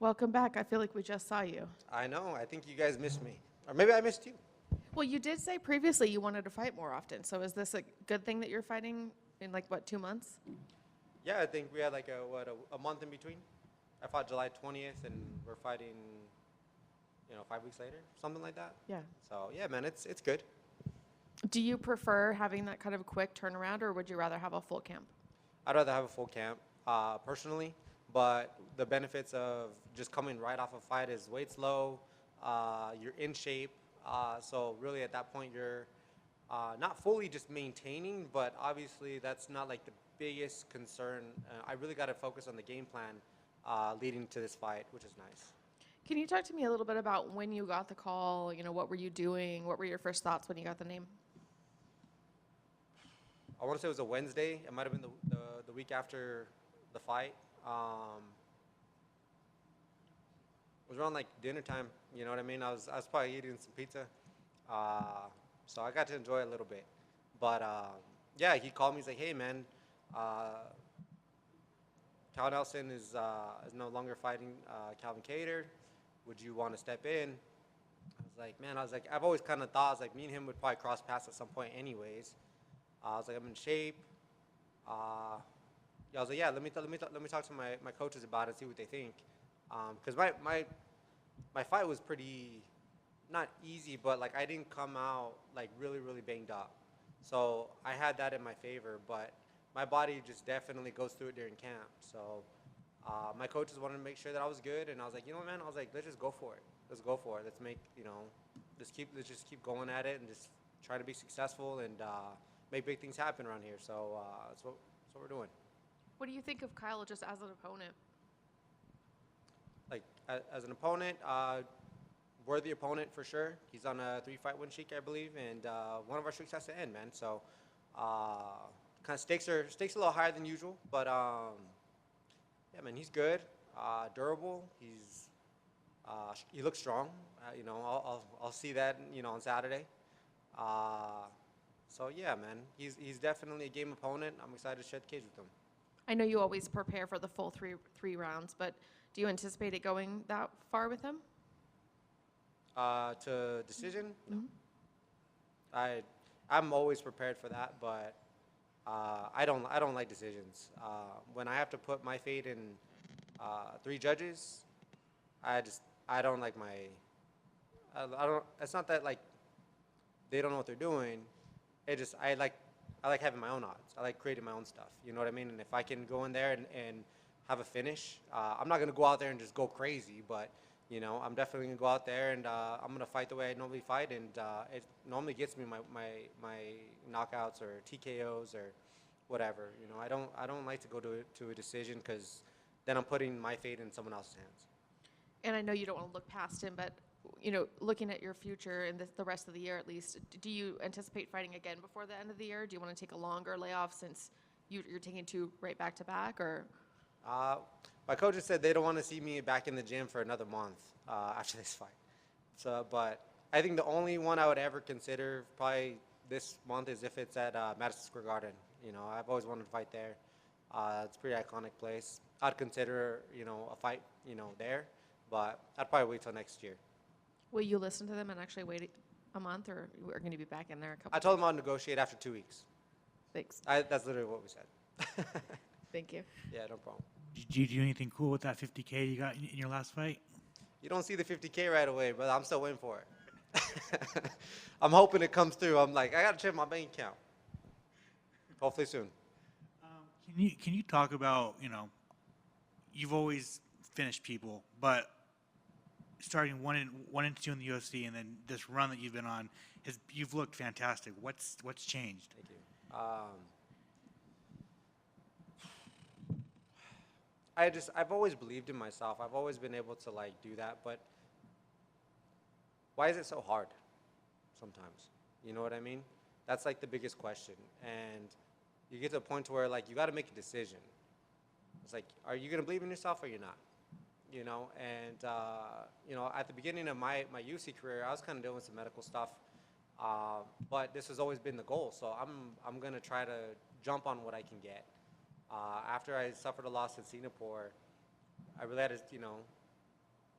Welcome back. I feel like we just saw you. I know. I think you guys missed me. Or maybe I missed you. Well, you did say previously you wanted to fight more often. So is this a good thing that you're fighting in like what, 2 months? Yeah, I think we had like a month in between. I fought July 20th, and we're fighting, 5 weeks later, something like that. Yeah. So yeah, man, it's good. Do you prefer having that kind of a quick turnaround, or would you rather have a full camp? I'd rather have a full camp, personally, but the benefits of just coming right off a fight is weight's low, you're in shape, so really at that point you're not fully just maintaining, but obviously that's not like the biggest concern. I really got to focus on the game plan leading to this fight, which is nice. Can you talk to me a little bit about when you got the call? What were you doing? What were your first thoughts when you got the name? I want to say it was a Wednesday. It might have been the week after the fight. It was around like dinner time. You know what I mean? I was probably eating some pizza, so I got to enjoy it a little bit. But yeah, he called me. He's like, "Hey, man, Cal Nelson is no longer fighting Calvin Cater. Would you want to step in?" I was like, "Man," I've always kind of thought, I was like, me and him would probably cross paths at some point, anyways. I was like, I'm in shape. Yeah, I was like, yeah, let me talk to my coaches about it, see what they think. Because my fight was pretty, not easy, but like I didn't come out like really, really banged up. So I had that in my favor, but my body just definitely goes through it during camp. So my coaches wanted to make sure that I was good, and I was like, you know what, man, I was like, let's just go for it. Let's go for it. Let's make, let's just keep going at it and just try to be successful and make big things happen around here. So that's what we're doing. What do you think of Kyle just as an opponent? Like as an opponent, worthy opponent for sure. He's on a 3-fight win streak, I believe, and one of our streaks has to end, man. So kind of stakes are a little higher than usual, but yeah, man, he's good, durable. He looks strong. I'll see that on Saturday. So yeah, man, he's definitely a game opponent. I'm excited to share the cage with him. I know you always prepare for the full three rounds, but do you anticipate it going that far with him? To decision, Mm-hmm. I'm always prepared for that, but I don't like decisions. When I have to put my fate in 3 judges, I don't like my. I don't. It's not that like they don't know what they're doing. I like having my own odds. I like creating my own stuff. You know what I mean? And if I can go in there and have a finish, I'm not gonna go out there and just go crazy, but I'm definitely gonna go out there and I'm gonna fight the way I normally fight, and it normally gets me my knockouts or TKOs or whatever. I don't like to go to a decision, because then I'm putting my fate in someone else's hands. And I know you don't want to look past him, but looking at your future and the rest of the year at least, do you anticipate fighting again before the end of the year? Do you want to take a longer layoff since you're taking 2 right back to back, or? My coaches said they don't want to see me back in the gym for another month after this fight. So, but I think the only one I would ever consider probably this month is if it's at Madison Square Garden. I've always wanted to fight there. It's a pretty iconic place. I'd consider, a fight, there, but I'd probably wait till next year. Will you listen to them and actually wait a month, or we're going to be back in there a couple? I told them I'll negotiate after 2 weeks. Thanks. That's literally what we said. Thank you. Yeah, no problem. Did you do anything cool with that 50K you got in your last fight? You don't see the 50K right away, but I'm still waiting for it. I'm hoping it comes through. I'm like, I got to check my bank account. Hopefully soon. Can you talk about, you've always finished people, but starting 1 and 2 in the UFC, and then this run that you've been on, you've looked fantastic. What's changed? Thank you. I've always believed in myself. I've always been able to do that, but why is it so hard sometimes? You know what I mean? That's the biggest question. And you get to a point where you got to make a decision. It's are you going to believe in yourself or you're not? And at the beginning of my UFC career, I was kind of doing some medical stuff, but this has always been the goal. So I'm going to try to jump on what I can get. After I suffered a loss in Singapore, I really had to,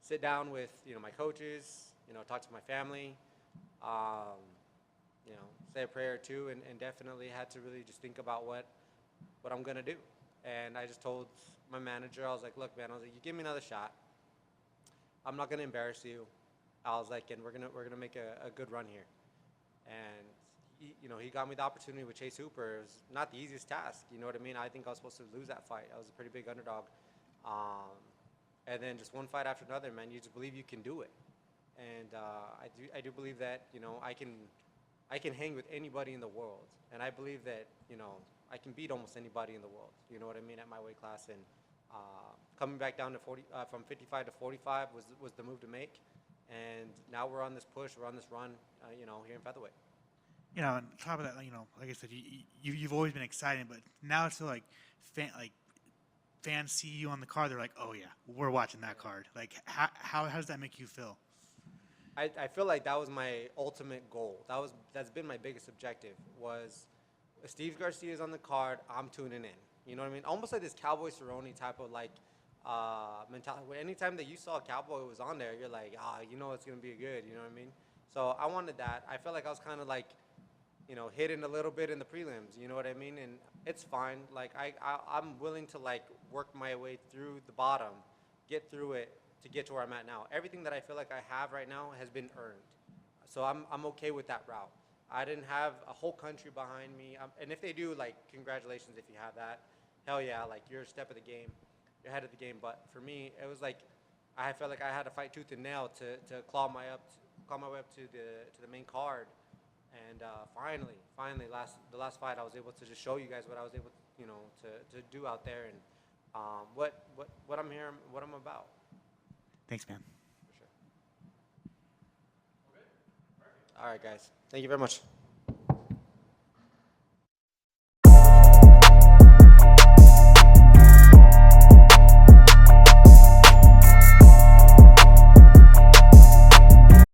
sit down with, my coaches, talk to my family, say a prayer or two, and definitely had to really just think about what I'm going to do. And I just told my manager, I was like, look, man, I was like, you give me another shot. I'm not going to embarrass you. I was like, and we're gonna make a good run here. And he got me the opportunity with Chase Hooper. It was not the easiest task. You know what I mean? I think I was supposed to lose that fight. I was a pretty big underdog. And then just one fight after another, man. You just believe you can do it. And I do believe that I can hang with anybody in the world. And I believe that I can beat almost anybody in the world. You know what I mean? At my weight class. And coming back down to 40 from 55 to 45 was the move to make. And now we're on this push, we're on this run, here in featherweight. On top of that, like I said, you've always been exciting, but now it's like fans see you on the card, they're like, oh yeah, we're watching that card. Like, how does that make you feel? I feel like that was my ultimate goal. That's been my biggest objective was if Steve Garcia is on the card, I'm tuning in. You know what I mean? Almost like this Cowboy Cerrone type of mentality. Anytime that you saw a Cowboy was on there, you're like, it's gonna be good. You know what I mean? So I wanted that. I felt like I was kind of like, hidden a little bit in the prelims. You know what I mean? And it's fine. Like I'm willing to work my way through the bottom, get through it to get to where I'm at now. Everything that I feel like I have right now has been earned. So I'm okay with that route. I didn't have a whole country behind me. And if they do, congratulations if you have that. Hell yeah, you're a step of the game. You're ahead of the game. But for me, it was like I felt like I had to fight tooth and nail to claw my way up to the main card. And finally, the last fight, I was able to just show you guys what I was able, to do out there and what I'm here, what I'm about. Thanks, man. For sure. All right, guys. Thank you very much.